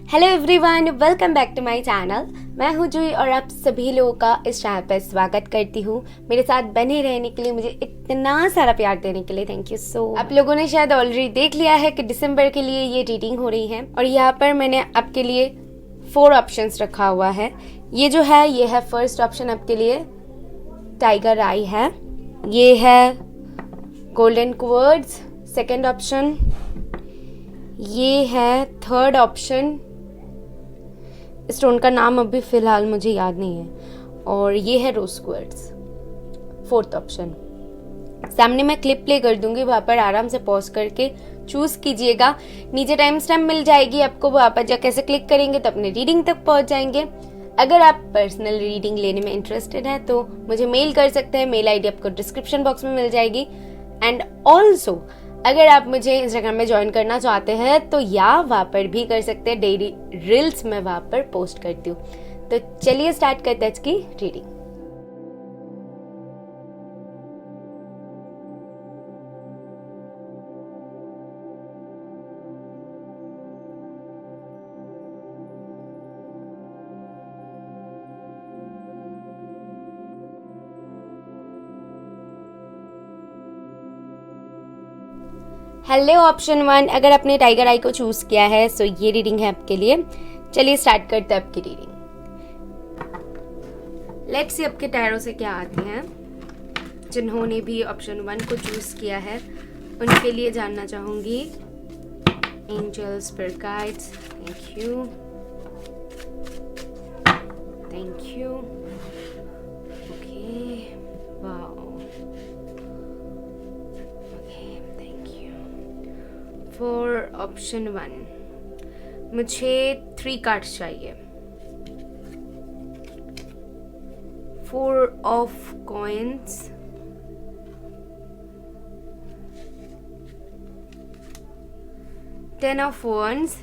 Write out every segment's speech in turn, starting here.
Hello everyone, welcome back to my channel. मैं हूँ जूही और आप सभी लोगों का इस चैनल पर स्वागत करती हूँ। मेरे साथ बने रहने के लिए, मुझे इतना सारा प्यार देने के लिए थैंक यू सो। आप लोगों ने शायद ऑलरेडी देख लिया है कि दिसंबर के लिए ये रीडिंग हो रही है और यहाँ पर मैंने आपके लिए 4 ऑप्शंस रखा हुआ है। ये जो है ये है फर्स्ट ऑप्शन आपके लिए, टाइगर आई है। ये है गोल्डन क्वर्ड्स, सेकेंड ऑप्शन। ये है थर्ड ऑप्शन, स्टोन का नाम अभी फिलहाल मुझे याद नहीं है। और ये है रोज क्वार्ट्ज, फोर्थ ऑप्शन। सामने मैं क्लिप प्ले कर दूंगी, वहां पर आराम से पॉज करके चूज कीजिएगा। नीचे टाइम स्टैम्प मिल जाएगी आपको, वहां पर जाकर कैसे क्लिक करेंगे तो अपने रीडिंग तक पहुंच जाएंगे। अगर आप पर्सनल रीडिंग लेने में इंटरेस्टेड हैं तो मुझे मेल कर सकते हैं। मेल आईडी आपको डिस्क्रिप्शन बॉक्स में मिल जाएगी। एंड ऑल्सो अगर आप मुझे इंस्टाग्राम में ज्वाइन करना चाहते हैं तो वहाँ पर भी कर सकते हैं। डेली रील्स मैं वहाँ पर पोस्ट करती हूँ। तो चलिए स्टार्ट करते हैं आज की रीडिंग। हेलो ऑप्शन 1, अगर आपने टाइगर आई को चूज किया है सो ये रीडिंग है आपके लिए। चलिए स्टार्ट करते हैं आपकी रीडिंग। लेट्स सी आपके टैरो से क्या आते हैं। जिन्होंने भी ऑप्शन 1 को चूज किया है उनके लिए जानना चाहूंगी। Angels, spirit guides, thank you, thank you. Okay, wow, for option 1 मुझे 3 कार्ड्स चाहिए। 4 of coins, 10 of wands,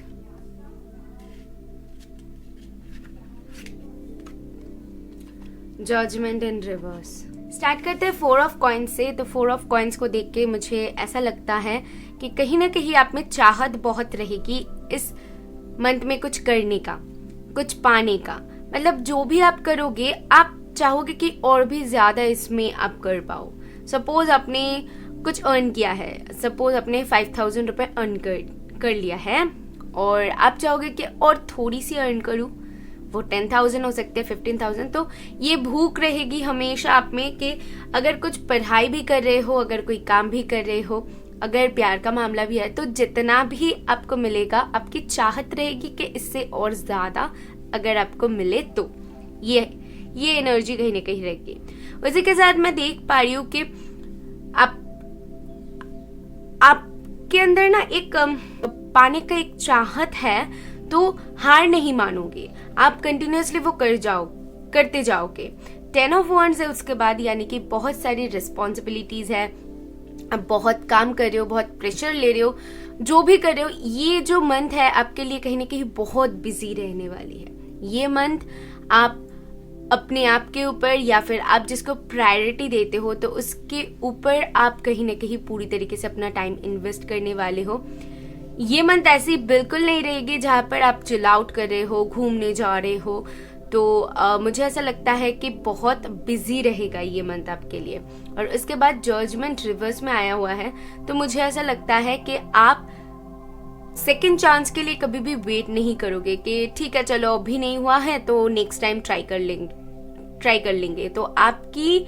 judgement in reverse. Start करते हैं 4 ऑफ कॉइन्स से। तो 4 ऑफ कॉइन्स को देख के मुझे ऐसा लगता है कि कहीं ना कहीं आप में चाहत बहुत रहेगी इस मंथ में कुछ करने का, कुछ पाने का। मतलब जो भी आप करोगे आप चाहोगे कि और भी ज्यादा इसमें आप कर पाओ। सपोज आपने कुछ अर्न किया है, सपोज आपने 5000 रुपए अर्न कर लिया है और आप चाहोगे कि और थोड़ी सी अर्न करूं। वो 10,000 हो सकते हैं, 15,000। तो ये भूख रहेगी हमेशा आप में कि अगर कुछ पढ़ाई भी कर रहे हो, अगर कोई काम भी कर रहे हो, अगर प्यार का मामला भी है, तो जितना भी आपको मिलेगा आपकी चाहत रहेगी कि इससे और ज्यादा अगर आपको मिले तो ये एनर्जी कहीं ना कहीं रहेगी। उसी के साथ मैं देख पा रही हूँ कि आपके अंदर ना एक पाने का एक चाहत है, तो हार नहीं मानोगे आप, कंटिन्यूअसली वो करते जाओगे। 10 ऑफ wands है उसके बाद, यानी कि बहुत सारी रिस्पॉन्सिबिलिटीज है, आप बहुत काम कर रहे हो, बहुत प्रेशर ले रहे हो, जो भी कर रहे हो। ये जो मंथ है आपके लिए कहीं ना कहीं बहुत बिजी रहने वाली है। ये मंथ आप अपने आप के ऊपर या फिर आप जिसको प्रायोरिटी देते हो तो उसके ऊपर आप कहीं ना कहीं पूरी तरीके से अपना टाइम इन्वेस्ट करने वाले हो। ये मंथ ऐसी बिल्कुल नहीं रहेगी जहां पर आप चिल आउट कर रहे हो, घूमने जा रहे हो। तो मुझे ऐसा लगता है कि बहुत बिजी रहेगा ये मंथ आपके लिए। और उसके बाद जजमेंट रिवर्स में आया हुआ है, तो मुझे ऐसा लगता है कि आप सेकंड चांस के लिए कभी भी वेट नहीं करोगे कि ठीक है चलो अभी नहीं हुआ है तो नेक्स्ट टाइम ट्राई कर लेंगे। तो आपकी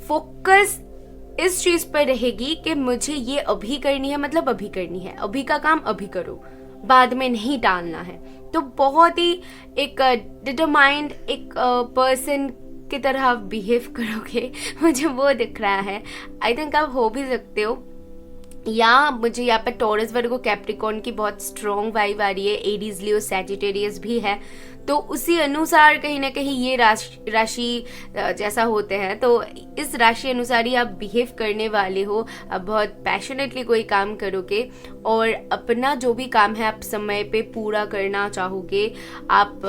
फोकस इस चीज पर रहेगी कि मुझे ये अभी करनी है, मतलब अभी करनी है, अभी का काम अभी करो, बाद में नहीं टालना है। तो बहुत ही एक डिटरमाइंड एक पर्सन की तरह आप बिहेव करोगे, मुझे वो दिख रहा है। आई थिंक आप हो भी सकते हो, या मुझे यहाँ पर टॉरस, वर्गो, कैप्रिकॉर्न की बहुत स्ट्रॉन्ग वाइब आ रही है। एरीज, लियो, सैजिटेरियस भी है। तो उसी अनुसार कहीं ना कहीं ये राशि जैसा होते हैं, तो इस राशि अनुसार ही आप बिहेव करने वाले हो। आप बहुत पैशनेटली कोई काम करोगे और अपना जो भी काम है आप समय पे पूरा करना चाहोगे। आप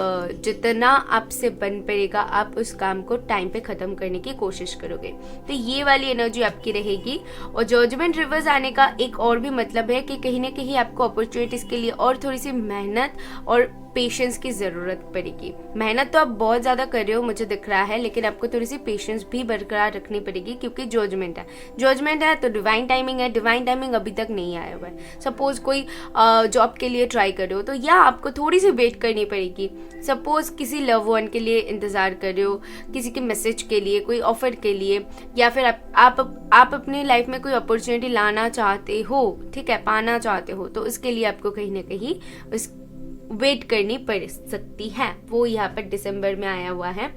जितना आपसे बन पड़ेगा आप उस काम को टाइम पे ख़त्म करने की कोशिश करोगे। तो ये वाली एनर्जी आपकी रहेगी। और जजमेंट रिवर्स आने का एक और भी मतलब है कि कहीं ना कहीं आपको अपॉर्चुनिटीज़ के लिए और थोड़ी सी मेहनत और पेशेंस की ज़रूरत पड़ेगी। मेहनत तो आप बहुत ज़्यादा कर रहे हो मुझे दिख रहा है, लेकिन आपको थोड़ी सी पेशेंस भी बरकरार रखनी पड़ेगी क्योंकि जजमेंट है तो डिवाइन टाइमिंग है। डिवाइन टाइमिंग अभी तक नहीं आया हुआ है। सपोज कोई जॉब के लिए ट्राई कर रहे हो तो या आपको थोड़ी सी वेट करनी पड़ेगी। सपोज किसी लव वन के लिए इंतज़ार कर रहे हो, किसी के मैसेज के लिए, कोई ऑफर के लिए, या फिर आप अपनी लाइफ में कोई अपॉर्चुनिटी लाना चाहते हो, ठीक है, पाना चाहते हो, तो उसके लिए आपको कहीं ना कहीं उस वेट करनी पड़ सकती है। वो यहाँ पर दिसंबर में आया हुआ है,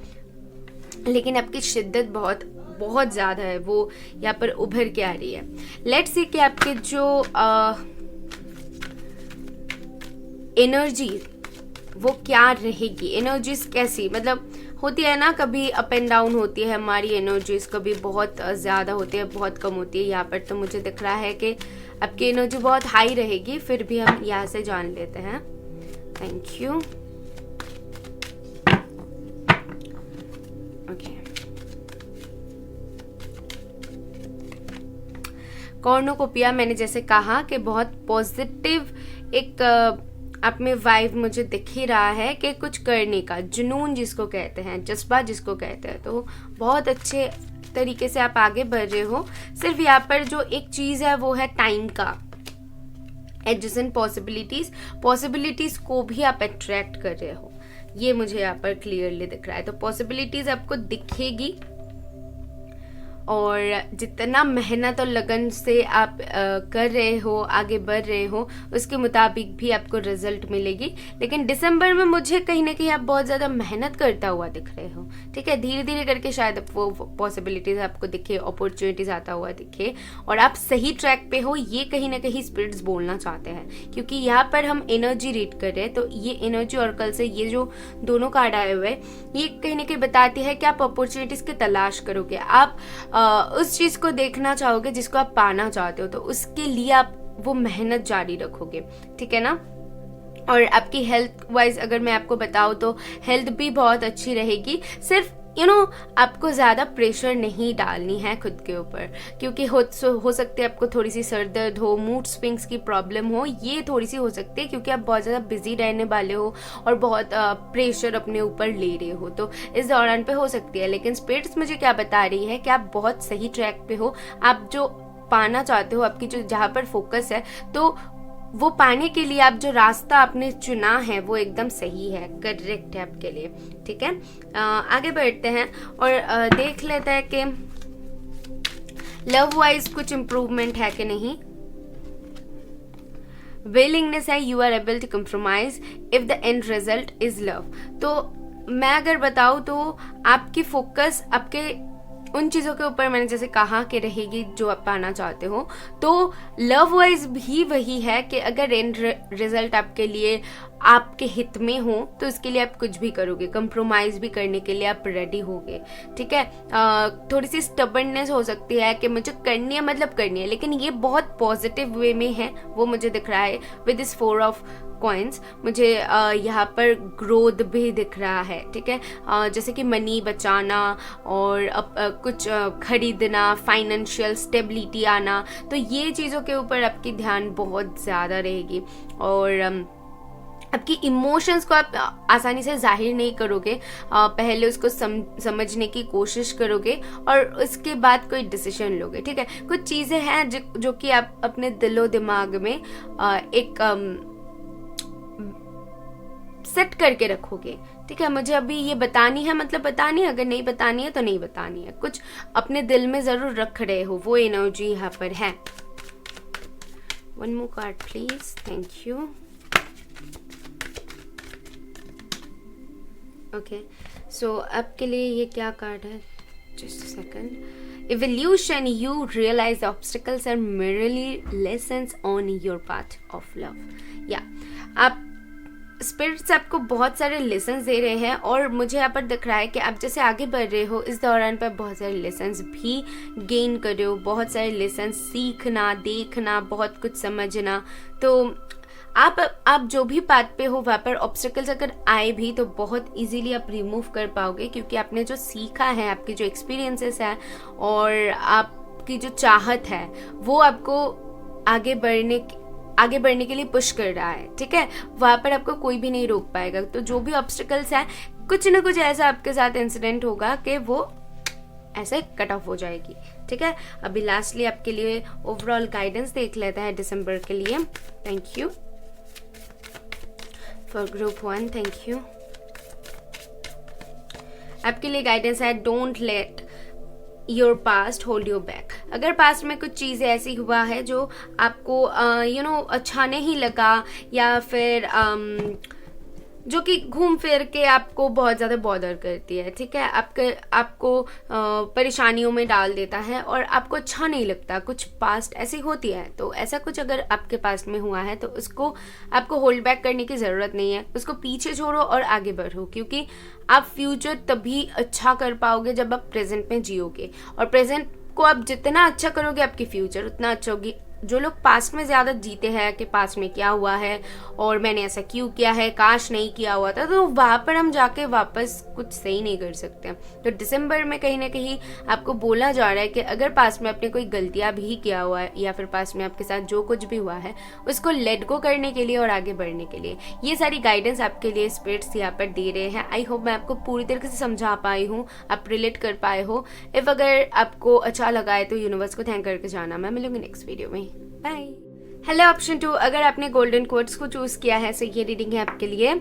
लेकिन आपकी शिद्दत बहुत बहुत ज़्यादा है, वो यहाँ पर उभर के आ रही है। लेट्स सी कि आपके जो एनर्जी वो क्या रहेगी। एनर्जीज कैसी, मतलब होती है ना, कभी अप एंड डाउन होती है हमारी एनर्जीज, कभी बहुत ज़्यादा होती है, बहुत कम होती है। यहाँ पर तो मुझे दिख रहा है कि आपकी एनर्जी बहुत हाई रहेगी। फिर भी हम यहाँ से जान लेते हैं। Thank you. ओके, कॉर्नोकोपिया मैंने जैसे कहा कि बहुत पॉजिटिव एक आप में वाइब मुझे दिख ही रहा है कि कुछ करने का जुनून जिसको कहते हैं, जज्बा जिसको कहते हैं, तो बहुत अच्छे तरीके से आप आगे बढ़ रहे हो। सिर्फ यहाँ पर जो एक चीज़ है वो है टाइम का एडजस्टेंट, पॉसिबिलिटीज को भी आप अट्रैक्ट कर रहे हो, ये मुझे यहाँ पर क्लियरली दिख रहा है। तो पॉसिबिलिटीज आपको दिखेगी और जितना मेहनत और लगन से आप कर रहे हो, आगे बढ़ रहे हो, उसके मुताबिक भी आपको रिजल्ट मिलेगी। लेकिन दिसंबर में मुझे कहीं ना कहीं आप बहुत ज़्यादा मेहनत करता हुआ दिख रहे हो, ठीक है। धीरे धीरे करके शायद वो पॉसिबिलिटीज़ आपको दिखे, अपॉर्चुनिटीज़ आता हुआ दिखे और आप सही ट्रैक पे हो, ये कहीं ना कहीं स्पिरिट्स बोलना चाहते हैं। क्योंकि यहाँ पर हम एनर्जी रीड कर रहे हैं, तो ये एनर्जी और कल से ये जो दोनों कार्ड आए हुए हैं, ये कहीं ना कहीं बताती है कि आप अपॉर्चुनिटीज़ की तलाश करोगे, आप उस चीज को देखना चाहोगे जिसको आप पाना चाहते हो, तो उसके लिए आप वो मेहनत जारी रखोगे, ठीक है ना। और आपकी हेल्थ वाइज अगर मैं आपको बताऊं तो हेल्थ भी बहुत अच्छी रहेगी। सिर्फ आपको ज़्यादा प्रेशर नहीं डालनी है खुद के ऊपर, क्योंकि हो सकती है आपको थोड़ी सी सर दर्द हो, मूड स्विंग्स की प्रॉब्लम हो, ये थोड़ी सी हो सकती है क्योंकि आप बहुत ज़्यादा बिजी रहने वाले हो और बहुत प्रेशर अपने ऊपर ले रहे हो, तो इस दौरान पे हो सकती है। लेकिन स्पिरिट्स मुझे क्या बता रही है कि आप बहुत सही ट्रैक पे हो, आप जो पाना चाहते हो, आपकी जो जहाँ पर फोकस है, तो वो पाने के लिए आप जो रास्ता आपने चुना है वो एकदम सही है, करेक्ट है आपके लिए, ठीक है। आगे बढ़ते हैं और देख लेते हैं कि लव वाइज कुछ इम्प्रूवमेंट है कि नहीं। विलिंगनेस है, you are able to compromise if the end result is love. तो मैं अगर बताऊं तो आपकी फोकस आपके उन चीज़ों के ऊपर मैंने जैसे कहा कि रहेगी जो आप पाना चाहते हो, तो लव वाइज भी वही है कि अगर एंड रिजल्ट आपके लिए आपके हित में हो तो इसके लिए आप कुछ भी करोगे, कंप्रोमाइज भी करने के लिए आप रेडी होगे, ठीक है। थोड़ी सी स्टबर्ननेस हो सकती है कि मुझे करनी है मतलब करनी है, लेकिन ये बहुत पॉजिटिव वे में है, वो मुझे दिख रहा है। विद दिस 4 ऑफ कॉइन्स मुझे यहाँ पर ग्रोथ भी दिख रहा है, ठीक है। जैसे कि मनी बचाना और कुछ खरीदना, फाइनेंशियल स्टेबिलिटी आना, तो ये चीज़ों के ऊपर आपकी ध्यान बहुत ज़्यादा रहेगी। और आपकी इमोशंस को आप आसानी से जाहिर नहीं करोगे, पहले उसको समझने की कोशिश करोगे और उसके बाद कोई डिसीजन लोगे, ठीक है। कुछ चीज़ें हैं जो कि आप अपने दिलो दिमाग में एक सेट करके रखोगे, ठीक है। मुझे अभी ये बतानी है मतलब बतानी है, अगर नहीं बतानी है तो नहीं बतानी है, कुछ अपने दिल में जरूर रख रहे हो, वो एनर्जी यहाँ पर है। 1 more card please, thank you. Okay, so आपके लिए ये क्या कार्ड है, just a second. Evolution, you realize the obstacles are merely lessons on your path of love. Yeah, आप स्पिरिट्स आपको बहुत सारे लेसन्स दे रहे हैं और मुझे यहाँ पर दिख रहा है कि आप जैसे आगे बढ़ रहे हो इस दौरान पर बहुत सारे लेसन्स भी गेन कर रहे हो, बहुत सारे लेसन्स सीखना, देखना, बहुत कुछ समझना। तो आप जो भी पाथ पे हो वहाँ पर ऑब्स्टिकल्स अगर आए भी तो बहुत इजीली आप रिमूव कर पाओगे, क्योंकि आपने जो सीखा है, आपके जो एक्सपीरियंसेस हैं और आपकी जो चाहत है वो आपको आगे बढ़ने के लिए पुश कर रहा है। ठीक है, वहाँ पर आपको कोई भी नहीं रोक पाएगा। तो जो भी ऑब्स्टिकल्स हैं, कुछ ना कुछ ऐसा आपके साथ इंसिडेंट होगा कि वो ऐसे कट ऑफ हो जाएगी। ठीक है, अभी लास्टली आपके लिए ओवरऑल गाइडेंस देख लेते हैं दिसंबर के लिए। Thank you for group 1, thank you. आपके लिए गाइडेंस है, don't let your past hold you back. अगर पास्ट में कुछ चीज़ें ऐसी हुआ है जो आपको अच्छा नहीं लगा, या फिर जो कि घूम फिर के आपको बहुत ज़्यादा बॉदर करती है, ठीक है, आपको परेशानियों में डाल देता है और आपको अच्छा नहीं लगता, कुछ पास्ट ऐसी होती है। तो ऐसा कुछ अगर आपके पास्ट में हुआ है तो उसको आपको होल्ड बैक करने की ज़रूरत नहीं है, उसको पीछे छोड़ो और आगे बढ़ो, क्योंकि आप फ्यूचर तभी अच्छा कर पाओगे जब आप प्रेजेंट में जियोगे, और प्रेजेंट को आप जितना अच्छा करोगे आपकी फ्यूचर उतना अच्छा होगी। जो लोग पास्ट में ज़्यादा जीते हैं कि पास्ट में क्या हुआ है और मैंने ऐसा क्यों किया है, काश नहीं किया हुआ था, तो वहाँ पर हम जाके वापस कुछ सही नहीं कर सकते। तो दिसंबर में कहीं ना कहीं आपको बोला जा रहा है कि अगर पास्ट में आपने कोई गलतियाँ भी किया हुआ है या फिर पास्ट में आपके साथ जो कुछ भी हुआ है उसको लेट गो करने के लिए और आगे बढ़ने के लिए ये सारी गाइडेंस आपके लिए स्पिरिट्स यहाँ पर दे रहे हैं। आई होप मैं आपको पूरी तरीके से समझा पाई हूँ, आप रिलेट कर पाए हो। इफ अगर आपको अच्छा लगा है तो यूनिवर्स को थैंक करके जाना। मैं मिलूंगी नेक्स्ट वीडियो में, बाय। हेलो ऑप्शन 2, अगर आपने गोल्डन कोट्स को चूज किया है तो ये रीडिंग है आपके लिए।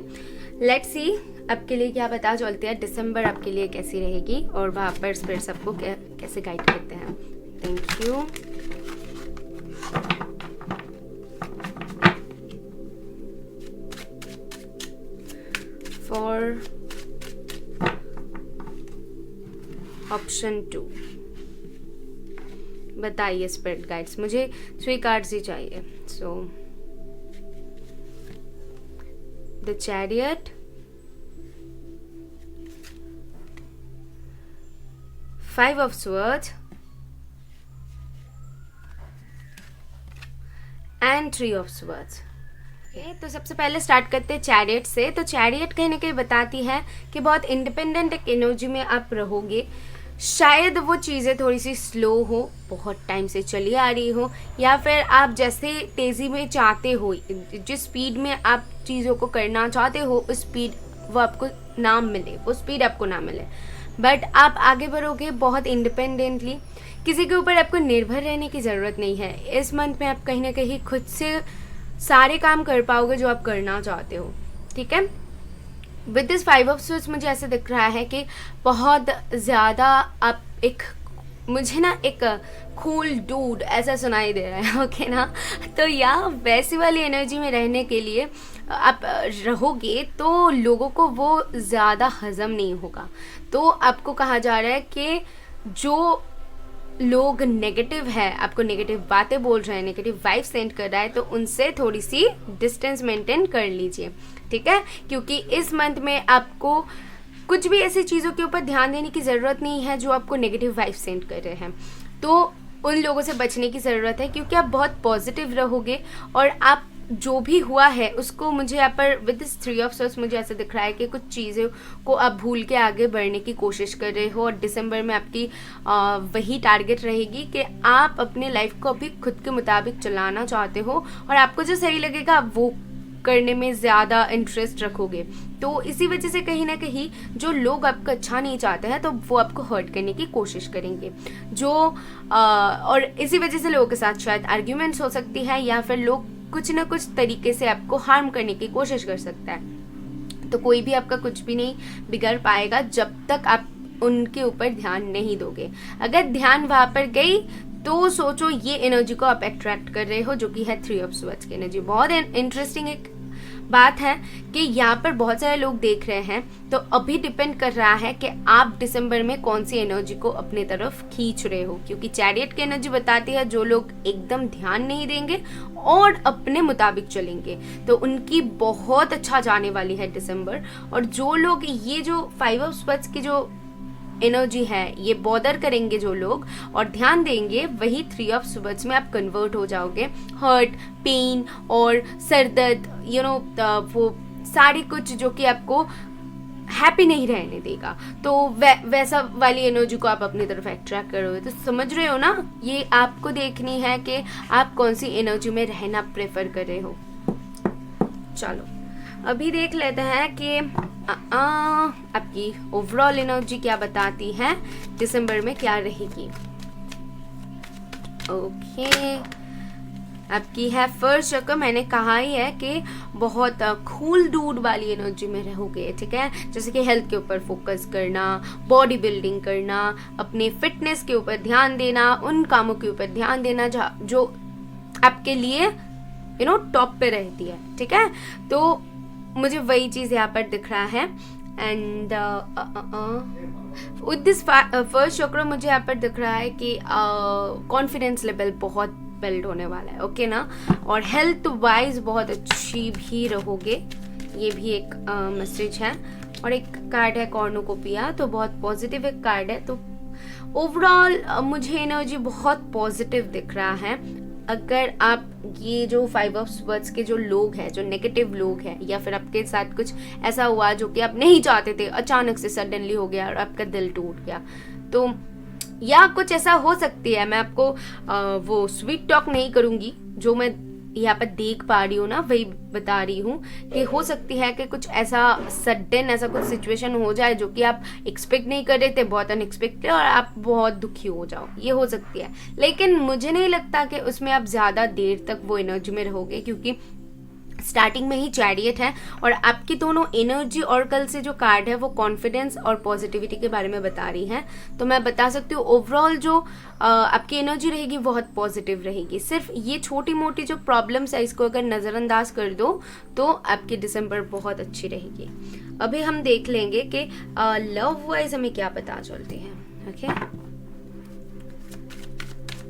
लेट्स सी आपके लिए क्या पता चलती है, दिसंबर आपके लिए कैसी रहेगी और वहाँ पर स्पिरिट्स आपको कैसे गाइड करते हैं। Thank you. फॉर ऑप्शन 2 बताइए स्पिरिट गाइड्स, मुझे 3 कार्ड्स ही चाहिए। So the chariot, 5 of swords and 3 of swords. तो सबसे पहले स्टार्ट करते हैं चैरियट से। तो चैरियट कहीं ना कहीं बताती है कि बहुत इंडिपेंडेंट एक एनर्जी में आप रहोगे। शायद वो चीज़ें थोड़ी सी स्लो हो, बहुत टाइम से चली आ रही हो, या फिर आप जैसे तेज़ी में चाहते हो, जिस स्पीड में आप चीज़ों को करना चाहते हो उस स्पीड वो आपको ना मिले, वो स्पीड आपको ना मिले। बट आप आगे बढ़ोगे बहुत इंडिपेंडेंटली, किसी के ऊपर आपको निर्भर रहने की ज़रूरत नहीं है। इस मंथ में आप कहीं ना कहीं खुद से सारे काम कर पाओगे जो आप करना चाहते हो। ठीक है, विद दिस 5 ऑफ स्वर्ड्स मुझे ऐसे दिख रहा है कि बहुत ज़्यादा आप मुझे ना एक कूल डूड ऐसा सुनाई दे रहा है, ओके ना। तो या वैसी वाली एनर्जी में रहने के लिए आप रहोगे तो लोगों को वो ज़्यादा हजम नहीं होगा। तो आपको कहा जा रहा है कि जो लोग नेगेटिव है, आपको नेगेटिव बातें बोल रहे हैं, नेगेटिव वाइब सेंड कर रहा है, तो उनसे थोड़ी सी डिस्टेंस मेंटेन कर लीजिए। ठीक है, क्योंकि इस मंथ में आपको कुछ भी ऐसी चीज़ों के ऊपर ध्यान देने की ज़रूरत नहीं है जो आपको नेगेटिव वाइब सेंड कर रहे हैं। तो उन लोगों से बचने की ज़रूरत है, क्योंकि आप बहुत पॉजिटिव रहोगे और आप जो भी हुआ है उसको, मुझे यहाँ पर विद दिस 3 ऑफ स्वर्ड्स मुझे ऐसे दिख रहा है कि कुछ चीज़ों को आप भूल के आगे बढ़ने की कोशिश कर रहे हो। और दिसंबर में आपकी वही टारगेट रहेगी कि आप अपने लाइफ को अभी खुद के मुताबिक चलाना चाहते हो और आपको जो सही लगेगा वो करने में ज़्यादा इंटरेस्ट रखोगे। तो इसी वजह से कहीं ना कहीं जो लोग आपका अच्छा नहीं चाहते हैं तो वो आपको हर्ट करने की कोशिश करेंगे, और इसी वजह से लोगों के साथ शायद आर्ग्यूमेंट्स हो सकती है, या फिर लोग कुछ ना कुछ तरीके से आपको हार्म करने की कोशिश कर सकता है। तो कोई भी आपका कुछ भी नहीं बिगड़ पाएगा जब तक आप उनके ऊपर ध्यान नहीं दोगे। अगर ध्यान वहाँ पर गई तो सोचो ये एनर्जी को आप अट्रैक्ट कर रहे हो, जो कि है 3 ऑफ स्वर्ड्स की एनर्जी। बहुत इंटरेस्टिंग एक बात है कि यहाँ पर बहुत सारे लोग देख रहे हैं, तो अभी डिपेंड कर रहा है कि आप दिसंबर में कौन सी एनर्जी को अपने तरफ खींच रहे हो, क्योंकि चैरियट की एनर्जी बताती है जो लोग एकदम ध्यान नहीं देंगे और अपने मुताबिक चलेंगे तो उनकी बहुत अच्छा जाने वाली है दिसंबर। और जो लोग ये जो 5 ऑफ स्वर्ड्स की जो एनर्जी है ये बॉदर करेंगे जो लोग और ध्यान देंगे, वही 3 ऑफ स्वर्ड्स में आप कन्वर्ट हो जाओगे। हर्ट, पेन और सरदर्द, वो सारी कुछ जो कि आपको हैप्पी नहीं रहने देगा, तो वैसा वाली एनर्जी को आप अपनी तरफ अट्रैक्ट करोगे। तो समझ रहे हो ना, ये आपको देखनी है कि आप कौन सी एनर्जी में रहना प्रेफर कर रहे हो। चलो अभी देख लेते हैं कि आपकी ओवरऑल एनर्जी क्या बताती है, दिसंबर में क्या रहेगी। ओके, आपकी है फर्स्ट चक्र। मैंने कहा ही है कि बहुत कूल डूड वाली एनर्जी में रहोगे, ठीक है। जैसे कि हेल्थ के ऊपर फोकस करना, बॉडी बिल्डिंग करना, अपने फिटनेस के ऊपर ध्यान देना, उन कामों के ऊपर ध्यान देना जो आपके लिए टॉप पे रहती है, ठीक है। तो मुझे वही चीज़ यहाँ पर दिख रहा है। एंड विद दिस फर्स्ट चक्र मुझे यहाँ पर दिख रहा है कि कॉन्फिडेंस लेवल बहुत बिल्ड होने वाला है, ओके ना। और हेल्थ वाइज बहुत अच्छी भी रहोगे, ये भी एक मैसेज है। और एक कार्ड है कॉर्नुकोपिया, तो बहुत पॉजिटिव एक कार्ड है। तो ओवरऑल मुझे एनर्जी बहुत पॉजिटिव दिख रहा है। अगर आप ये जो 5 ऑफ स्वर्ड्स के जो लोग हैं, जो नेगेटिव लोग हैं, या फिर आपके साथ कुछ ऐसा हुआ जो कि आप नहीं चाहते थे, अचानक से सडनली हो गया और आपका दिल टूट गया, तो या कुछ ऐसा हो सकती है। मैं आपको वो स्वीट टॉक नहीं करूंगी, जो मैं यहाँ पर देख पा रही हूँ ना वही बता रही हूँ कि हो सकती है कि कुछ ऐसा सडन ऐसा कुछ सिचुएशन हो जाए जो कि आप एक्सपेक्ट नहीं कर रहे थे, बहुत अनएक्सपेक्टेड, और आप बहुत दुखी हो जाओ, ये हो सकती है। लेकिन मुझे नहीं लगता कि उसमें आप ज़्यादा देर तक वो एनर्जी में रहोगे, क्योंकि स्टार्टिंग में ही चैरियट है और आपकी दोनों एनर्जी और कल से जो कार्ड है वो कॉन्फिडेंस और पॉजिटिविटी के बारे में बता रही है। तो मैं बता सकती हूँ ओवरऑल जो आपकी एनर्जी रहेगी बहुत पॉजिटिव रहेगी। सिर्फ ये छोटी मोटी जो प्रॉब्लम्स है इसको अगर नज़रअंदाज कर दो तो आपकी दिसंबर बहुत अच्छी रहेगी। अभी हम देख लेंगे कि लव वाइज हमें क्या पता चलती है। Okay,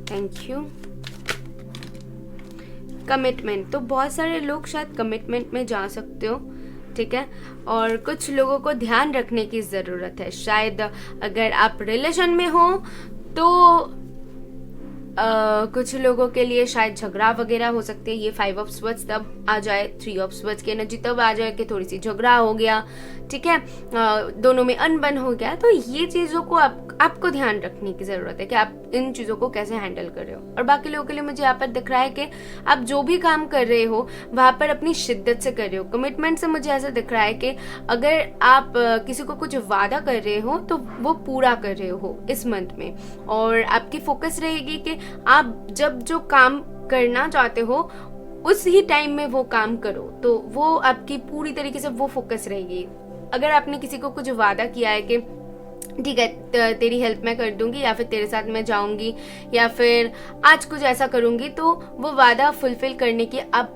thank you. कमिटमेंट, तो बहुत सारे लोग शायद कमिटमेंट में जा सकते हो, ठीक है। और कुछ लोगों को ध्यान रखने की ज़रूरत है। शायद अगर आप रिलेशन में हो तो कुछ लोगों के लिए शायद झगड़ा वगैरह हो सकते हैं। ये 5 ऑफ स्वर्ड्स तब आ जाए, 3 ऑफ स्वर्ड्स की एनर्जी तब आ जाए कि थोड़ी सी झगड़ा हो गया, ठीक है, दोनों में अनबन हो गया। तो ये चीज़ों को आपको ध्यान रखने की ज़रूरत है कि आप इन चीज़ों को कैसे हैंडल कर रहे हो। और बाकी लोगों के लिए मुझे यहाँ पर दिख रहा है कि आप जो भी काम कर रहे हो वहाँ पर अपनी शिद्दत से कर रहे हो। कमिटमेंट से मुझे ऐसा दिख रहा है कि अगर आप किसी को कुछ वादा कर रहे हो तो वो पूरा कर रहे हो इस मंथ में, और आपकी फोकस रहेगी कि आप जब जो काम करना चाहते हो उस ही टाइम में वो काम करो, तो वो आपकी पूरी तरीके से वो फोकस रहेगी। अगर आपने किसी को कुछ वादा किया है कि ठीक है तेरी हेल्प मैं कर दूंगी, या फिर तेरे साथ मैं जाऊंगी, या फिर आज कुछ ऐसा करूंगी, तो वो वादा फुलफिल करने की आप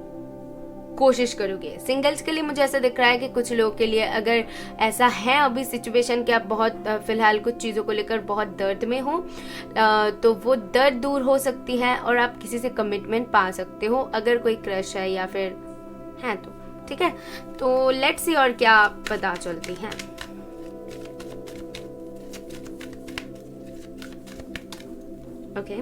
कोशिश करोगे। सिंगल्स के लिए मुझे ऐसा दिख रहा है कि कुछ लोगों के लिए अगर ऐसा है अभी सिचुएशन कि आप बहुत फिलहाल कुछ चीज़ों को लेकर बहुत दर्द में हो, तो वो दर्द दूर हो सकती है और आप किसी से कमिटमेंट पा सकते हो, अगर कोई क्रश है या फिर है तो, ठीक है। तो लेट्स सी और क्या पता चलती है। ओके,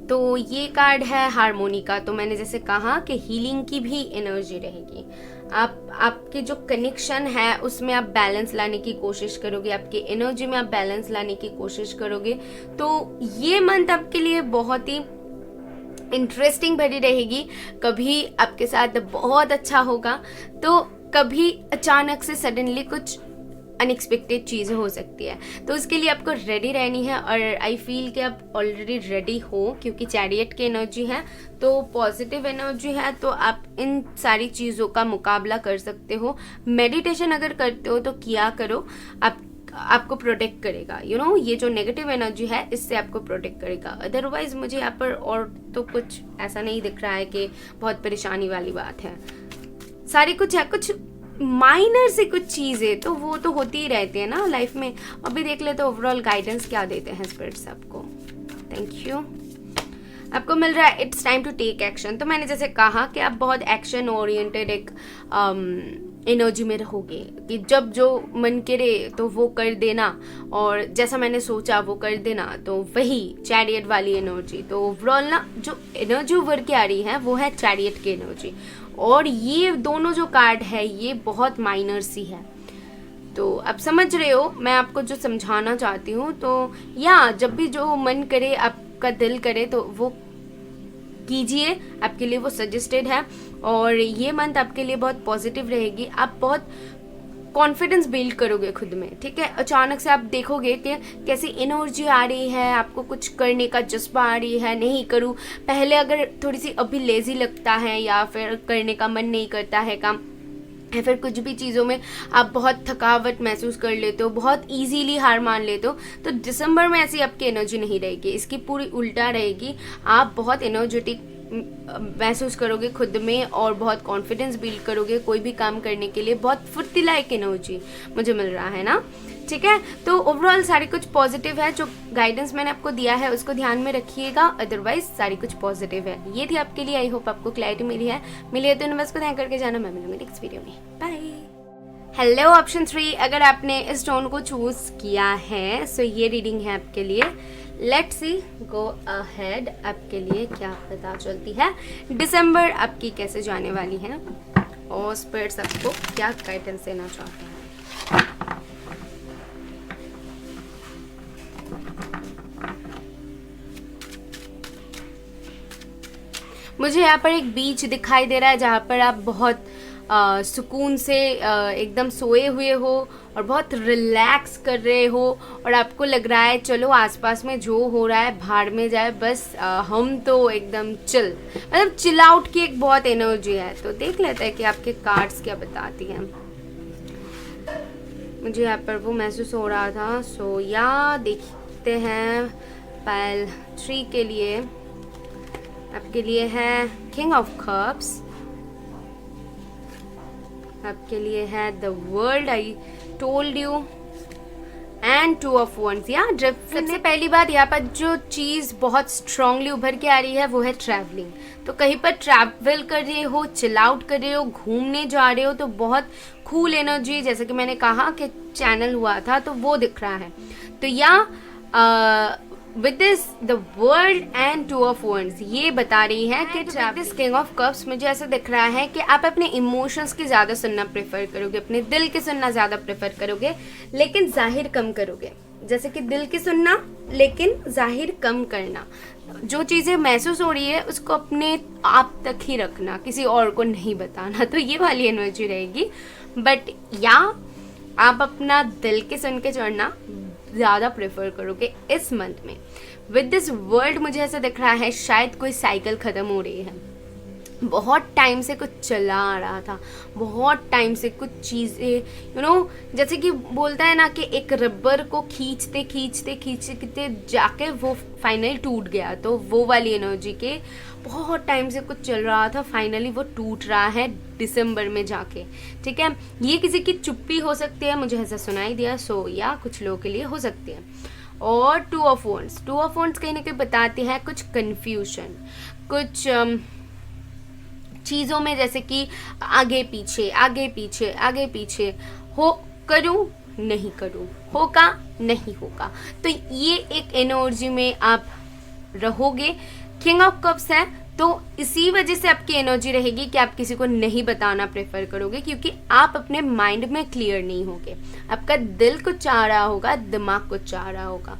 तो ये कार्ड है हार्मोनी का। तो मैंने जैसे कहा कि हीलिंग की भी एनर्जी रहेगी। आपके जो कनेक्शन है उसमें आप बैलेंस लाने की कोशिश करोगे, आपकी एनर्जी में आप बैलेंस लाने की कोशिश करोगे। तो ये मंथ आपके लिए बहुत ही इंटरेस्टिंग भरी रहेगी। कभी आपके साथ बहुत अच्छा होगा तो कभी अचानक से सडनली कुछ अनएक्सपेक्टेड चीज़ें हो सकती है। तो उसके लिए आपको रेडी रहनी है, और आई फील कि आप ऑलरेडी रेडी हो, क्योंकि चैरियट की एनर्जी है तो पॉजिटिव एनर्जी है, तो आप इन सारी चीज़ों का मुकाबला कर सकते हो। मेडिटेशन अगर करते हो तो किया करो, आपको प्रोटेक्ट करेगा। ये जो नेगेटिव एनर्जी है इससे आपको प्रोटेक्ट करेगा। अदरवाइज मुझे यहाँ पर और तो कुछ ऐसा नहीं दिख रहा है कि बहुत परेशानी वाली बात है। सारी कुछ है, कुछ माइनर से कुछ चीज़ें तो वो तो होती ही रहती है ना लाइफ में। अभी देख लेते ओवरऑल गाइडेंस क्या देते हैं स्पिरिट्स आपको। Thank you. आपको मिल रहा है it's time to take action. तो मैंने जैसे कहा कि आप बहुत एक्शन ओरिएंटेड एक एनर्जी में रहोगे कि जब जो मन करे तो वो कर देना, और जैसा मैंने सोचा वो कर देना, तो वही चैरियट वाली एनर्जी। तो ओवरऑल ना जो एनर्जी उभर के आ रही है वो है चैरियट की एनर्जी, और ये दोनों जो कार्ड है ये बहुत माइनर सी है। तो आप समझ रहे हो मैं आपको जो समझाना चाहती हूँ। तो या जब भी जो मन करे, आपका दिल करे तो वो कीजिए, आपके लिए वो सजेस्टेड है। और ये मंथ आपके लिए बहुत पॉजिटिव रहेगी। आप बहुत कॉन्फिडेंस बिल्ड करोगे खुद में, ठीक है। अचानक से आप देखोगे कि कैसी एनर्जी आ रही है, आपको कुछ करने का जज्बा आ रही है, नहीं करूँ। पहले अगर थोड़ी सी अभी लेजी लगता है या फिर करने का मन नहीं करता है काम, या फिर कुछ भी चीज़ों में आप बहुत थकावट महसूस कर लेते हो, बहुत इजीली हार मान लेते हो, तो दिसंबर में ऐसी आपकी एनर्जी नहीं रहेगी, इसकी पूरी उल्टा रहेगी। आप बहुत एनर्जेटिक महसूस करोगे खुद में और बहुत कॉन्फिडेंस बिल्ड करोगे कोई भी काम करने के लिए। बहुत फुर्तीला एक एनर्जी मुझे मिल रहा है ना, ठीक है। तो ओवरऑल सारी कुछ पॉजिटिव है। जो गाइडेंस मैंने आपको दिया है उसको ध्यान में रखिएगा, अदरवाइज सारी कुछ पॉजिटिव है। ये थी आपके लिए। आई होप आपको क्लैरिटी मिली है तो यूनिवर्स को थैंक करके जाना। मैं मिलूंगी नेक्स्ट वीडियो में। बाय। हेलो ऑप्शन 3, अगर आपने इस स्टोन को चूज किया है सो ये रीडिंग है आपके लिए। लेट्स सी गो अहेड, आपके लिए क्या पता चलती है, दिसंबर आपकी कैसे जाने वाली है और स्पिरिट्स आपको क्या गाइडेंस देना चाहते हैं। मुझे यहाँ पर एक बीच दिखाई दे रहा है जहाँ पर आप बहुत सुकून से एकदम सोए हुए हो और बहुत रिलैक्स कर रहे हो, और आपको लग रहा है चलो आसपास में जो हो रहा है भाड़ में जाए, बस हम तो एकदम चिल, मतलब चिल आउट की एक बहुत एनर्जी है। तो देख लेते हैं कि आपके कार्ड्स क्या बताती हैं। मुझे यहाँ पर वो महसूस हो रहा था। सो या देखते हैं पाइल 3 के लिए आपके लिए है किंग ऑफ कप्स, आपके लिए है the world I told you, and 2 of wands. या सबसे पहली बात यहाँ पर जो चीज बहुत स्ट्रांगली उभर के आ रही है वो है ट्रैवलिंग। तो कहीं पर ट्रैवल कर रहे हो, चिल आउट कर रहे हो, घूमने जा रहे हो, तो बहुत कूल एनर्जी, जैसे कि मैंने कहा कि चैनल हुआ था तो वो दिख रहा है। तो या with this the world and 2 of wands ये बता रही है कि दिस किंग ऑफ कप्स मुझे ऐसा दिख रहा है कि आप अपने इमोशंस की ज़्यादा सुनना प्रेफर करोगे, अपने दिल की सुनना ज़्यादा प्रेफर करोगे, लेकिन जाहिर कम करोगे। जैसे कि दिल की सुनना लेकिन जाहिर कम करना। जो चीज़ें महसूस हो रही है उसको अपने आप तक ही रखना, किसी और को नहीं बताना। तो ये वाली एनर्जी रहेगी। बट या आप अपना दिल के सुन के चढ़ना ज़्यादा प्रेफर करोगे इस मंथ में। विद दिस वर्ल्ड मुझे ऐसा दिख रहा है शायद कोई साइकिल ख़त्म हो रही है। बहुत टाइम से कुछ चला आ रहा था, बहुत टाइम से कुछ चीज़ें जैसे कि बोलता है ना कि एक रबर को खींचते खींचते खींचते जाके वो फाइनली टूट गया। तो वो वाली एनर्जी के बहुत टाइम से कुछ चल रहा था, फाइनली वो टूट रहा है दिसंबर में जाके, ठीक है। ये किसी की चुप्पी हो सकती है, मुझे ऐसा सुनाई दिया। सो या कुछ लोगों के लिए हो सकती है। और 2 ऑफ वंड्स कहीं ना कहीं बताती है कुछ कन्फ्यूजन, कुछ चीज़ों में, जैसे कि आगे पीछे आगे पीछे आगे पीछे, हो करूँ नहीं करूँ, होगा नहीं होगा। तो ये एक एनर्जी में आप रहोगे। किंग ऑफ कप्स है तो इसी वजह से आपकी एनर्जी रहेगी कि आप किसी को नहीं बताना प्रेफर करोगे, क्योंकि आप अपने माइंड में क्लियर नहीं होगे। आपका दिल कुछ चाह रहा होगा, दिमाग कुछ चाह रहा होगा,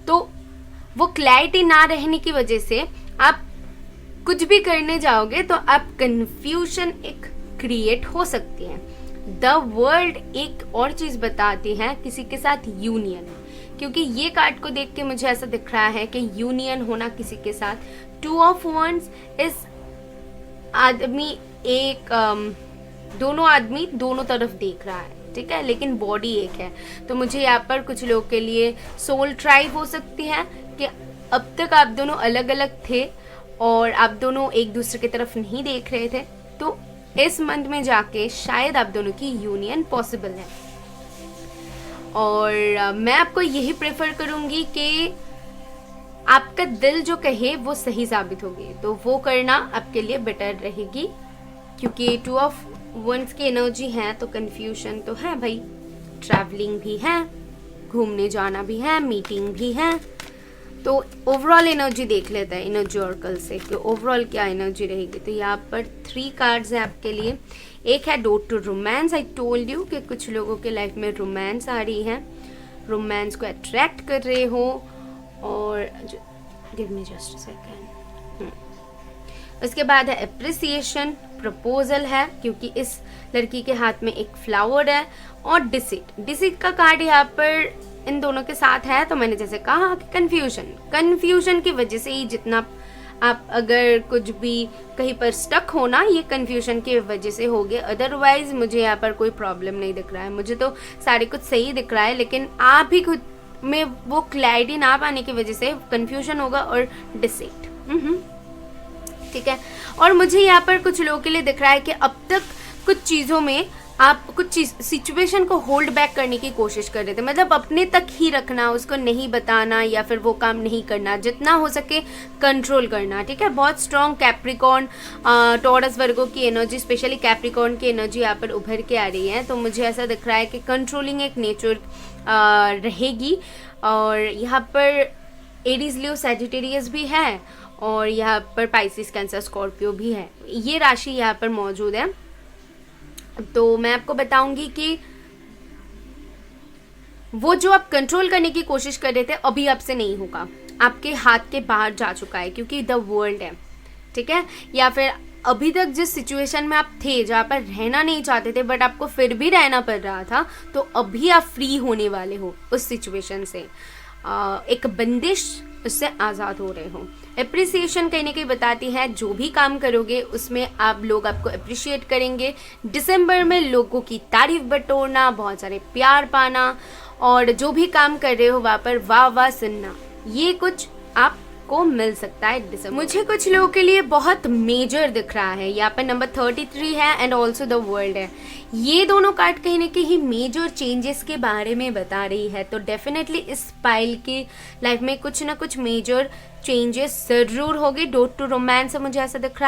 तो वो क्लैरिटी ना रहने की वजह से आप कुछ भी करने जाओगे तो आप कंफ्यूजन एक क्रिएट हो सकती है। द वर्ल्ड एक और चीज बताती है किसी के साथ यूनियन, क्योंकि ये कार्ड को देख के मुझे ऐसा दिख रहा है कि यूनियन होना किसी के साथ। 2 ऑफ वंड्स इस आदमी एक दोनों आदमी दोनों तरफ देख रहा है, ठीक है, लेकिन बॉडी एक है। तो मुझे यहाँ पर कुछ लोग के लिए सोल ट्राइब हो सकती है कि अब तक आप दोनों अलग अलग थे और आप दोनों एक दूसरे की तरफ नहीं देख रहे थे, तो इस मंथ में जाके शायद आप दोनों की यूनियन पॉसिबल है। और मैं आपको यही प्रेफर करूंगी कि आपका दिल जो कहे वो सही साबित होगी, तो वो करना आपके लिए बेटर रहेगी, क्योंकि 2 ऑफ वंस की एनर्जी है तो कंफ्यूजन तो है भाई, ट्रैवलिंग भी है, घूमने जाना भी है, मीटिंग भी है। तो ओवरऑल एनर्जी देख लेते हैं एनर्जी ऑर्कल से कि ओवरऑल क्या एनर्जी रहेगी। तो यहाँ पर 3 कार्ड्स हैं आपके लिए। एक है door to romance. I told you कि कुछ लोगों के लाइफ में रोमांस आ रही है, रोमांस को अट्रैक्ट कर रहे हो। और गिव मी जस्ट सेकेंड। उसके बाद है अप्रिसिएशन, प्रपोजल है, क्योंकि इस लड़की के हाथ में एक फ्लावर है। और डिसीट का कार्ड यहाँ पर इन दोनों के साथ है। तो मैंने जैसे कहा कि कंफ्यूजन की वजह से ही जितना आप अगर कुछ भी कहीं पर स्टक हो ना, ये कंफ्यूजन की वजह से हो गया। अदरवाइज मुझे यहाँ पर कोई प्रॉब्लम नहीं दिख रहा है, मुझे तो सारे कुछ सही दिख रहा है, लेकिन आप ही खुद में वो क्लैरिटी ना पाने की वजह से कंफ्यूजन होगा और डिसीट। ठीक है। और मुझे यहाँ पर कुछ लोगों के लिए दिख रहा है कि अब तक कुछ चीज़ों में आप कुछ सिचुएशन को होल्ड बैक करने की कोशिश कर रहे थे, मतलब अपने तक ही रखना, उसको नहीं बताना या फिर वो काम नहीं करना, जितना हो सके कंट्रोल करना। ठीक है। बहुत स्ट्रॉन्ग कैप्रिकॉर्न, टॉरस, वर्गो की एनर्जी, स्पेशली कैप्रिकॉर्न की एनर्जी यहाँ पर उभर के आ रही है। तो मुझे ऐसा दिख रहा है कि कंट्रोलिंग एक नेचर रहेगी। और यहाँ पर एरीज, लियो, सैजिटेरियस भी है, और यहाँ पर पाइसिस, कैंसर, स्कॉर्पियो भी है। ये राशि यहाँ पर मौजूद है। तो मैं आपको बताऊंगी कि वो जो आप कंट्रोल करने की कोशिश कर रहे थे अभी आपसे नहीं होगा, आपके हाथ के बाहर जा चुका है, क्योंकि द वर्ल्ड है। ठीक है। या फिर अभी तक जिस सिचुएशन में आप थे, जहाँ पर रहना नहीं चाहते थे बट आपको फिर भी रहना पड़ रहा था, तो अभी आप फ्री होने वाले हो उस सिचुएशन से। एक बंदिश, उससे आज़ाद हो रहे हो। एप्रिसिएशन कहीं ना कहीं बताती है जो भी काम करोगे उसमें आप लोग आपको अप्रिशिएट करेंगे। दिसंबर में लोगों की तारीफ बटोरना, बहुत सारे प्यार पाना, और जो भी काम कर रहे हो वहाँ पर वाह वाह सुनना, ये कुछ आपको मिल सकता है दिसंबर। मुझे कुछ लोगों के लिए बहुत मेजर दिख रहा है। यहाँ पर नंबर 33 है एंड ऑल्सो द वर्ल्ड है। ये दोनों कार्ड कहीं ना कहीं मेजर चेंजेस के बारे में बता रही है। तो डेफिनेटली इस पाइल की लाइफ में कुछ ना कुछ मेजर चेंजेस जरूर होगी। डोर टू रोमांस से मुझे ऐसा दिख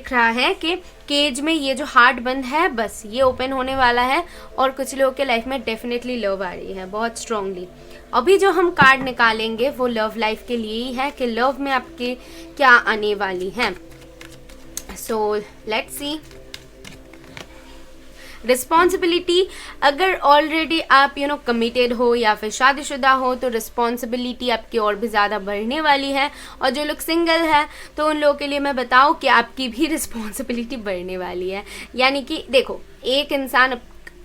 रहा है कि केज में ये जो हार्ट बंद है, बस ये ओपन होने वाला है। और कुछ लोगों के लाइफ में डेफिनेटली लव आ रही है बहुत स्ट्रांगली। अभी जो हम कार्ड निकालेंगे वो लव लाइफ के लिए ही है कि लव में आपके क्या आने वाली है। So let's see. रिस्पॉन्सिबिलिटी, अगर ऑलरेडी आप कमिटेड हो या फिर शादीशुदा हो तो रिस्पॉन्सिबिलिटी आपकी और भी ज़्यादा बढ़ने वाली है। और जो लोग सिंगल है तो उन लोगों के लिए मैं बताऊं कि आपकी भी रिस्पॉन्सिबिलिटी बढ़ने वाली है। यानी कि देखो, एक इंसान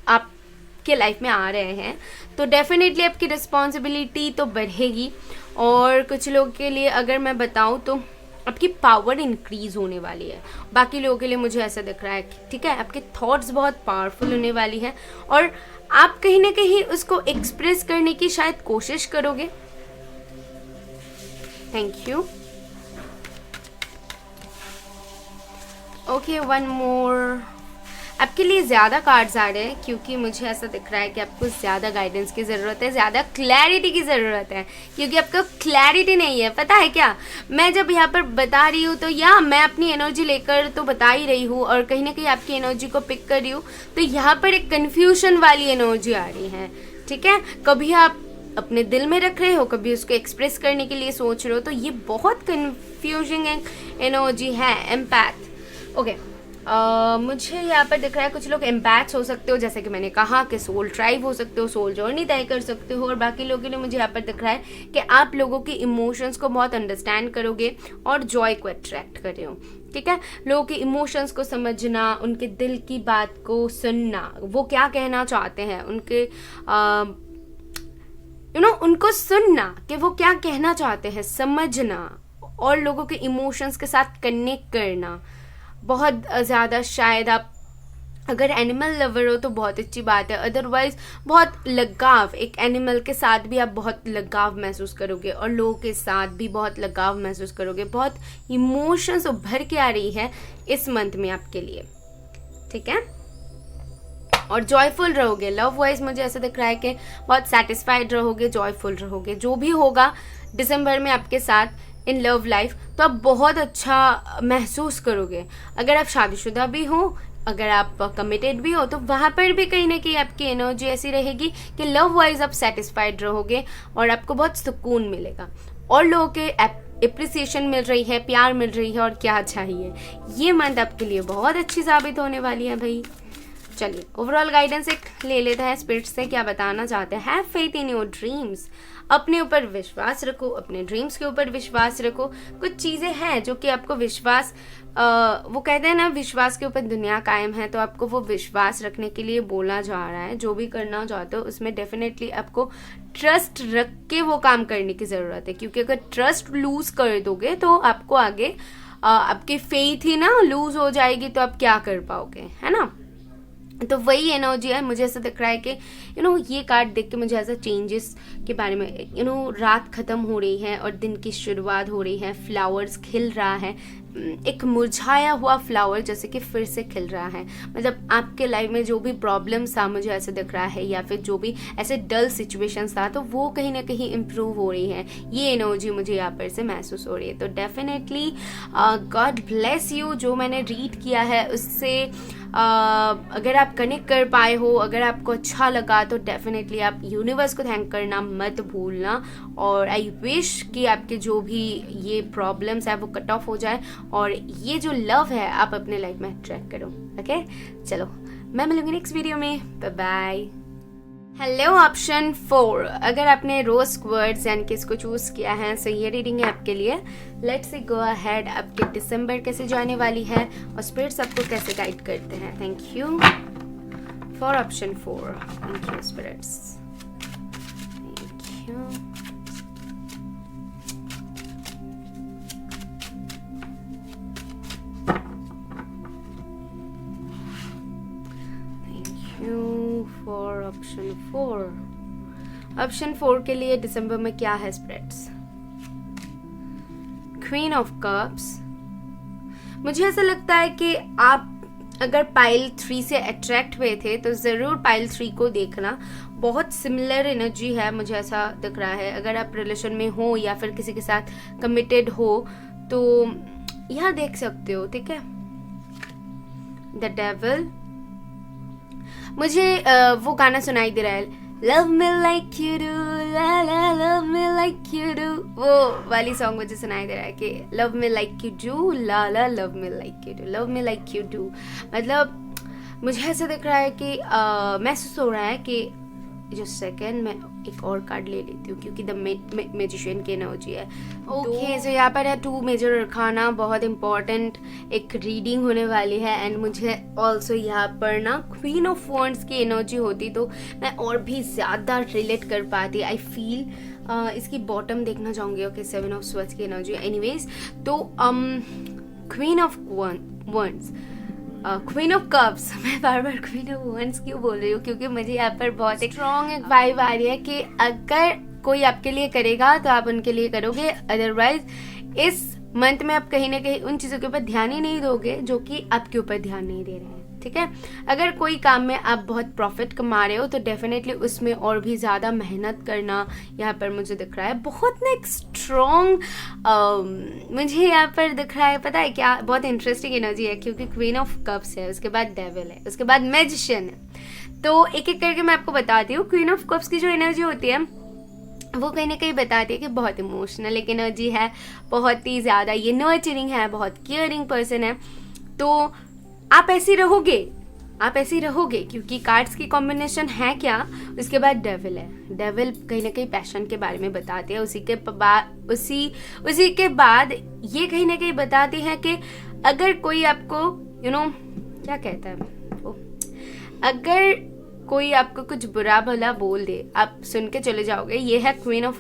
आपके लाइफ में आ रहे हैं तो डेफिनेटली आपकी रिस्पॉन्सिबिलिटी तो बढ़ेगी। और कुछ लोगों के लिए अगर मैं बताऊं तो आपकी पावर इंक्रीज होने वाली है। बाकी लोगों के लिए मुझे ऐसा दिख रहा है, ठीक है, आपके थॉट्स बहुत पावरफुल होने वाली है और आप कहीं ना कहीं उसको एक्सप्रेस करने की शायद कोशिश करोगे। Thank you. Okay, one more. आपके लिए ज़्यादा कार्ड्स आ रहे हैं क्योंकि मुझे ऐसा दिख रहा है कि आपको ज़्यादा गाइडेंस की ज़रूरत है, ज़्यादा क्लैरिटी की ज़रूरत है, क्योंकि आपको क्लैरिटी नहीं है। पता है क्या, मैं जब यहाँ पर बता रही हूँ तो मैं अपनी एनर्जी लेकर तो बता ही रही हूँ और कहीं ना कहीं आपकी एनर्जी को पिक कर रही हूँ, तो यहाँ पर एक कन्फ्यूजन वाली एनर्जी आ रही है। ठीक है, कभी आप अपने दिल में रख रहे हो, कभी उसको एक्सप्रेस करने के लिए सोच रहे हो, तो ये बहुत कन्फ्यूजिंग एनर्जी है। एम्पैथ। ओके, मुझे यहाँ पर दिख रहा है कुछ लोग एम्पैथ्स हो सकते हो, जैसे कि मैंने कहा कि सोल ट्राइब हो सकते हो, सोल जर्नी तय कर सकते हो। और बाकी लोगों के लिए मुझे यहाँ पर दिख रहा है कि आप लोगों के इमोशंस को बहुत अंडरस्टैंड करोगे और जॉय को अट्रैक्ट कर रहे हो। ठीक है, लोगों के इमोशंस को समझना, उनके दिल की बात को सुनना, वो क्या कहना चाहते हैं, उनके उनको सुनना कि वो क्या कहना चाहते हैं, समझना और लोगों के इमोशंस के साथ कनेक्ट करना बहुत ज़्यादा। शायद आप अगर एनिमल लवर हो तो बहुत अच्छी बात है, अदरवाइज बहुत लगाव, एक एनिमल के साथ भी आप बहुत लगाव महसूस करोगे और लोगों के साथ भी बहुत लगाव महसूस करोगे। बहुत इमोशंस उभर के आ रही है इस मंथ में आपके लिए। ठीक है, और जॉयफुल रहोगे। लव वाइज मुझे ऐसा दिख रहा है कि बहुत सेटिस्फाइड रहोगे, जॉयफुल रहोगे। जो भी होगा दिसंबर में आपके साथ इन लव लाइफ, तो आप बहुत अच्छा महसूस करोगे। अगर आप शादीशुदा भी हो, अगर आप कमिटेड भी हो, तो वहाँ पर भी कहीं ना कहीं आपकी एनर्जी ऐसी रहेगी कि लव वाइज आप सेटिस्फाइड रहोगे और आपको बहुत सुकून मिलेगा और लोगों के एप्रिसिएशन मिल रही है, प्यार मिल रही है, और क्या चाहिए। ये मंथ आपके लिए बहुत अच्छी साबित होने वाली है भाई। चलिए ओवरऑल गाइडेंस एक ले लेते हैं स्पिरिट से, क्या बताना चाहते हैं। Have faith in your dreams, अपने ऊपर विश्वास रखो, अपने ड्रीम्स के ऊपर विश्वास रखो। कुछ चीज़ें हैं जो कि आपको विश्वास, वो कहते हैं ना विश्वास के ऊपर दुनिया कायम है, तो आपको वो विश्वास रखने के लिए बोला जा रहा है। जो भी करना चाहते हो उसमें डेफिनेटली आपको ट्रस्ट रख के वो काम करने की ज़रूरत है, क्योंकि अगर ट्रस्ट लूज कर दोगे तो आपको आगे आपकी फेथ ही ना लूज हो जाएगी, तो आप क्या कर पाओगे, है ना। तो वही एनर्जी है। मुझे ऐसा दिख रहा है कि ये कार्ड देख के मुझे ऐसा चेंजेस के बारे में, रात खत्म हो रही है और दिन की शुरुआत हो रही है, फ्लावर्स खिल रहा है, एक मुरझाया हुआ फ्लावर जैसे कि फिर से खिल रहा है। मतलब आपके लाइफ में जो भी प्रॉब्लम्स था, मुझे ऐसा दिख रहा है, या फिर जो भी ऐसे डल सिचुएशंस था, तो वो कहीं ना कहीं इम्प्रूव हो रही है। ये एनर्जी मुझे यहाँ पर से महसूस हो रही है। तो डेफिनेटली गॉड ब्लेस यू। जो मैंने रीड किया है उससे अगर आप कनेक्ट कर पाए हो, अगर आपको अच्छा लगा, तो डेफिनेटली आप यूनिवर्स को थैंक करना मत भूलना। और आई विश कि आपके जो भी ये प्रॉब्लम्स है वो कट ऑफ हो जाए और ये जो लव है आप अपने लाइफ में अट्रैक्ट करो। ओके, चलो मैं मिलूंगी नेक्स्ट वीडियो में। Bye bye. हेलो ऑप्शन 4, अगर आपने रोज क्वर्ड्स यानी कि इसको चूज किया है, सो ये रीडिंग है आपके लिए। Let's go ahead. आपके दिसंबर कैसे जाने वाली है और स्पिरिट्स आपको कैसे गाइड करते हैं। Thank you for option 4। Thank you spirits, thank you. For option 4। Option 4 के लिए दिसंबर में क्या है स्प्रेड्स। Queen of cups. मुझे ऐसा लगता है कि आप अगर पाइल 3 से अट्रैक्ट हुए थे तो जरूर पाइल 3 को देखना। बहुत सिमिलर एनर्जी है, मुझे ऐसा दिख रहा है। अगर आप रिलेशन में हो या फिर किसी के साथ कमिटेड हो तो यहाँ देख सकते हो, ठीक है। द डेविल, मुझे वो गाना सुनाई दे रहा है, love me like you do, la la love me like you do, वो वाली सॉन्ग मुझे सुनाई दे रहा है कि love me like you do, la la love me like you do, love me like you do. मतलब मुझे ऐसा दिख रहा है कि महसूस हो रहा है कि जो सेकंड मैं एक और कार्ड ले लेती हूँ क्योंकि द मैजिशियन की एनर्जी है। ओके, सो यहाँ पर है 2 मेजर अरकाना, बहुत इंपॉर्टेंट एक रीडिंग होने वाली है। एंड मुझे ऑल्सो यहाँ पर ना क्वीन ऑफ वॉन्ड्स की एनर्जी होती तो मैं और भी ज़्यादा रिलेट कर पाती। आई फील इसकी बॉटम देखना चाहूँगी। ओके, 7 ऑफ स्वॉर्ड्स की एनर्जी। एनीवेज, तो queen of wands, queen of cups, मैं बार बार क्वीन ऑफ वॉन्ड्स क्यों बोल रही हूँ, क्योंकि मुझे यहाँ पर बहुत एक स्ट्रॉन्ग एक वाइब आ रही है कि अगर कोई आपके लिए करेगा तो आप उनके लिए करोगे, अदरवाइज इस मंथ में आप कहीं ना कहीं उन चीज़ों के ऊपर ध्यान ही नहीं दोगे जो कि आपके ऊपर ध्यान नहीं दे रहे हैं, ठीक है। अगर कोई काम में आप बहुत प्रॉफिट कमा रहे हो तो डेफिनेटली उसमें और भी ज़्यादा मेहनत करना यहाँ पर मुझे दिख रहा है। बहुत ना एक स्ट्रॉन्ग मुझे यहाँ पर दिख रहा है, पता है क्या, बहुत इंटरेस्टिंग एनर्जी है क्योंकि क्वीन ऑफ कप्स है, उसके बाद डेविल है, उसके बाद मैजिशियन है। तो एक एक करके मैं आपको बताती हूँ। क्वीन ऑफ कप्स की जो एनर्जी होती है वो कहीं ना कहीं बताती है कि बहुत इमोशनल एक एनर्जी है, बहुत ही ज़्यादा ये नर्चरिंग है, बहुत केयरिंग पर्सन है। तो आप ऐसे रहोगे, आप ऐसे रहोगे क्योंकि कार्ड्स की कॉम्बिनेशन है क्या। उसके बाद डेविल है, डेविल कहीं ना कहीं पैशन के बारे में बताते हैं। उसी के बाद ये कहीं ना कहीं बताती है कि अगर कोई आपको क्या कहता है वो, अगर कोई आपको कुछ बुरा भला बोल दे आप सुन के चले जाओगे। ये है क्वीन ऑफ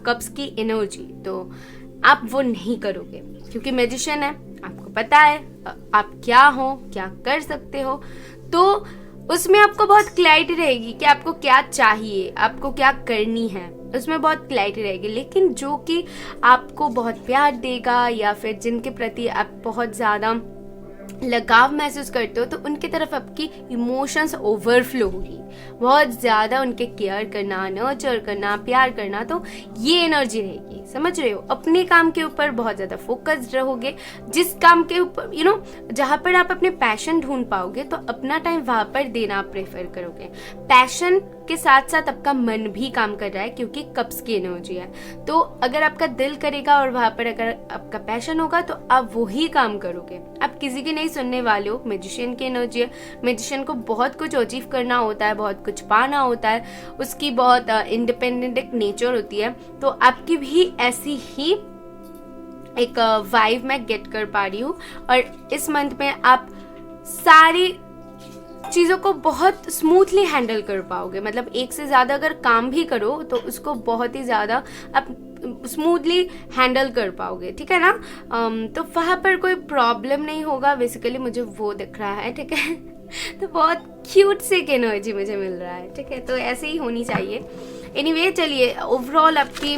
कप्स की एनर्जी, तो आप वो नहीं करोगे क्योंकि मैजिशियन है, आपको पता है आप क्या हो, क्या कर सकते हो। तो उसमें आपको बहुत क्लैरिटी रहेगी कि आपको क्या चाहिए, आपको क्या करनी है, उसमें बहुत क्लैरिटी रहेगी। लेकिन जो कि आपको बहुत प्यार देगा या फिर जिनके प्रति आप बहुत ज़्यादा लगाव महसूस करते हो तो उनकी तरफ आपकी इमोशंस ओवरफ्लो होगी, बहुत ज़्यादा उनके केयर करना, नर्चर करना, प्यार करना, तो ये एनर्जी रहेगी। समझ रहे हो? अपने काम के ऊपर बहुत ज़्यादा फोकस्ड रहोगे, जिस काम के ऊपर जहाँ पर आप अपने पैशन ढूंढ पाओगे तो अपना टाइम वहाँ पर देना प्रेफर करोगे। पैशन के साथ साथ आपका मन भी काम कर रहा है क्योंकि कप्स की एनर्जी है, तो अगर आपका दिल करेगा और वहाँ पर अगर आपका पैशन होगा तो आप वही काम करोगे, आप किसी की नहीं सुनने वाले हो। मैजिशियन की एनर्जी है, मैजिशियन को बहुत कुछ अचीव करना होता है, बहुत कुछ पाना होता है, उसकी बहुत इंडिपेंडेंट एक नेचर होती है, तो आपकी भी ऐसी ही एक वाइब मैं गेट कर पा रही हूँ। और इस मंथ में आप सारी चीज़ों को बहुत स्मूथली हैंडल कर पाओगे, मतलब एक से ज़्यादा अगर काम भी करो तो उसको बहुत ही ज़्यादा आप स्मूथली हैंडल कर पाओगे, ठीक है ना। तो वहाँ पर कोई प्रॉब्लम नहीं होगा, बेसिकली मुझे वो दिख रहा है, ठीक है। तो बहुत क्यूट सी एनर्जी मुझे मिल रहा है, ठीक है, तो ऐसे ही होनी चाहिए। एनीवे चलिए, ओवरऑल आपकी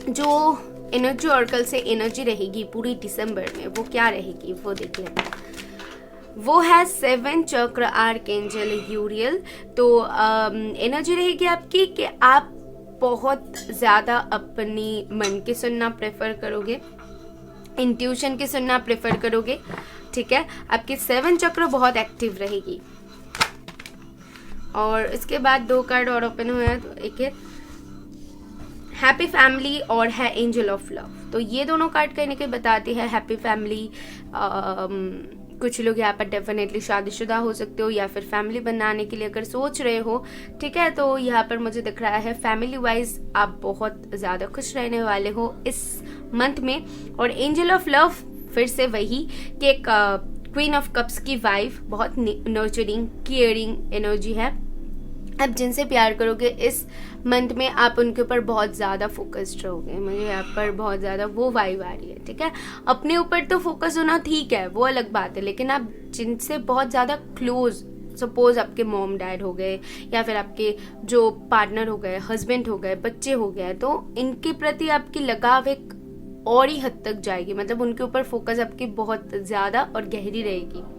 जो एनर्जी ऑर्कल से एनर्जी रहेगी पूरी दिसंबर में वो क्या रहेगी वो देख लेते हैं। वो है 7 चक्र आर्कएंजल यूरियल। तो एनर्जी रहेगी आपकी कि आप बहुत ज़्यादा अपनी मन की सुनना प्रेफर करोगे, इंट्यूशन की सुनना प्रेफर करोगे, ठीक है। आपकी 7 चक्र बहुत एक्टिव रहेगी। और इसके बाद 2 कार्ड और ओपन हुए हैं, तो एक है हैप्पी फैमिली और है एंजल ऑफ लव। तो ये दोनों कार्ड कहने के बताती है हैप्पी फैमिली। कुछ लोग यहाँ पर डेफिनेटली शादीशुदा हो सकते हो या फिर फैमिली बनाने के लिए अगर सोच रहे हो, ठीक है। तो यहाँ पर मुझे दिख रहा है फैमिली वाइज आप बहुत ज़्यादा खुश रहने वाले हो इस मंथ में। और एंजल ऑफ लव फिर से वही कि एक क्वीन ऑफ कप्स की वाइफ, बहुत नर्चरिंग केयरिंग एनर्जी है। अब जिनसे प्यार करोगे इस मंथ में आप उनके ऊपर बहुत ज़्यादा फोकस्ड रहोगे, मुझे यहाँ पर बहुत ज़्यादा वो वाइब आ रही है, ठीक है। अपने ऊपर तो फोकस होना ठीक है, वो अलग बात है, लेकिन आप जिनसे बहुत ज़्यादा क्लोज, सपोज आपके मॉम डैड हो गए या फिर आपके जो पार्टनर हो गए, हस्बैंड हो गए, बच्चे हो गए, तो इनके प्रति आपकी लगाव एक और ही हद तक जाएगी, मतलब उनके ऊपर फोकस आपकी बहुत ज़्यादा और गहरी रहेगी।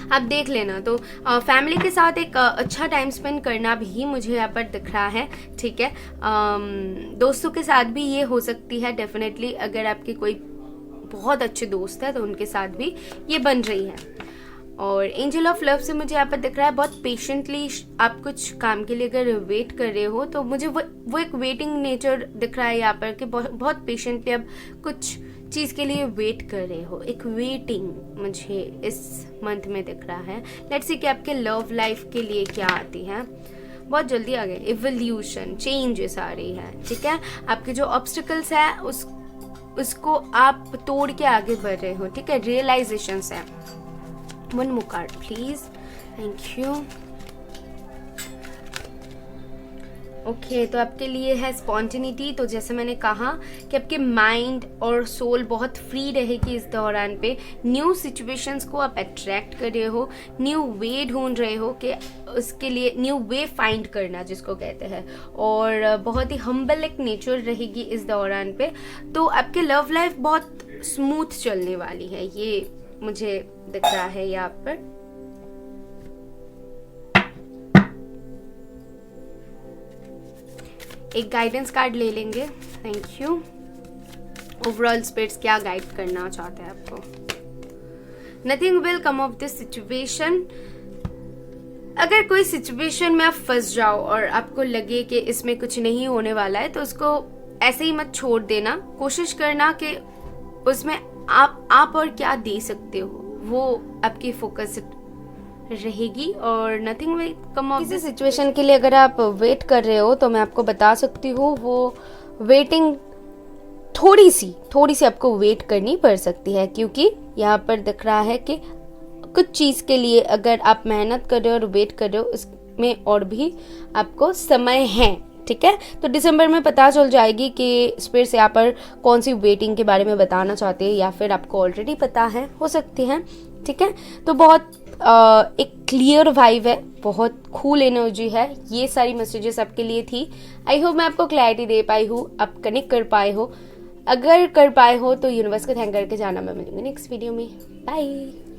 आप देख लेना। तो फैमिली के साथ एक अच्छा टाइम स्पेंड करना भी मुझे यहाँ पर दिख रहा है, ठीक है। दोस्तों के साथ भी ये हो सकती है डेफिनेटली, अगर आपके कोई बहुत अच्छे दोस्त है तो उनके साथ भी ये बन रही है। और एंजल ऑफ लव से मुझे यहाँ पर दिख रहा है बहुत पेशेंटली आप कुछ काम के लिए अगर वेट कर रहे हो तो मुझे वो एक वेटिंग नेचर दिख रहा है यहाँ पर कि बहुत पेशेंटली आप कुछ चीज़ के लिए वेट कर रहे हो, एक वेटिंग मुझे इस मंथ में दिख रहा है। लेट्स सी कि आपके लव लाइफ के लिए क्या आती है। बहुत जल्दी आ गए, इवोल्यूशन, चेंजेस आ रही है, ठीक है। आपके जो ऑब्स्टिकल्स है उसको आप तोड़ के आगे बढ़ रहे हो, ठीक है। रियलाइजेशंस है। 1 more card please, thank you. Okay, तो आपके लिए है स्पॉन्टेनिटी। तो जैसे मैंने कहा कि आपके माइंड और सोल बहुत फ्री रहेगी इस दौरान पे। न्यू सिचुएशंस को आप अट्रैक्ट कर रहे हो, न्यू वे ढूंढ रहे हो कि उसके लिए न्यू वे फाइंड करना जिसको कहते हैं। और बहुत ही हम्बल एक नेचर रहेगी इस दौरान पे। तो आपके लव लाइफ बहुत स्मूथ चलने वाली है, ये मुझे दिख रहा है यहाँ पर। एक गाइडेंस कार्ड ले लेंगे, थैंक यू। ओवरऑल स्पिरिट्स क्या गाइड करना चाहते हैं आपको। Nothing will come of this situation. अगर कोई सिचुएशन में आप फंस जाओ और आपको लगे कि इसमें कुछ नहीं होने वाला है तो उसको ऐसे ही मत छोड़ देना। कोशिश करना कि उसमें आप और क्या दे सकते हो वो आपकी फोकस रहेगी। और nothing will come of this situation के लिए अगर आप वेट कर रहे हो तो मैं आपको बता सकती हूँ वो वेटिंग थोड़ी सी आपको वेट करनी पड़ सकती है, क्योंकि यहाँ पर दिख रहा है कि कुछ चीज़ के लिए अगर आप मेहनत कर रहे हो और वेट कर रहे हो उसमें और भी आपको समय है, ठीक है। तो दिसंबर में पता चल जाएगी कि स्पिरिट्स यहाँ पर कौन सी वेटिंग के बारे में बताना चाहते हैं या फिर आपको ऑलरेडी पता है, हो सकती है, ठीक है। तो बहुत एक क्लियर वाइब है, बहुत कूल एनर्जी है। ये सारी मैसेजेस आपके लिए थी। आई होप मैं आपको क्लैरिटी दे पाई हूँ, आप कनेक्ट कर पाए हो। अगर कर पाए हो तो यूनिवर्स को थैंक करके जाना। मैं मिलूंगी नेक्स्ट वीडियो में। बाय।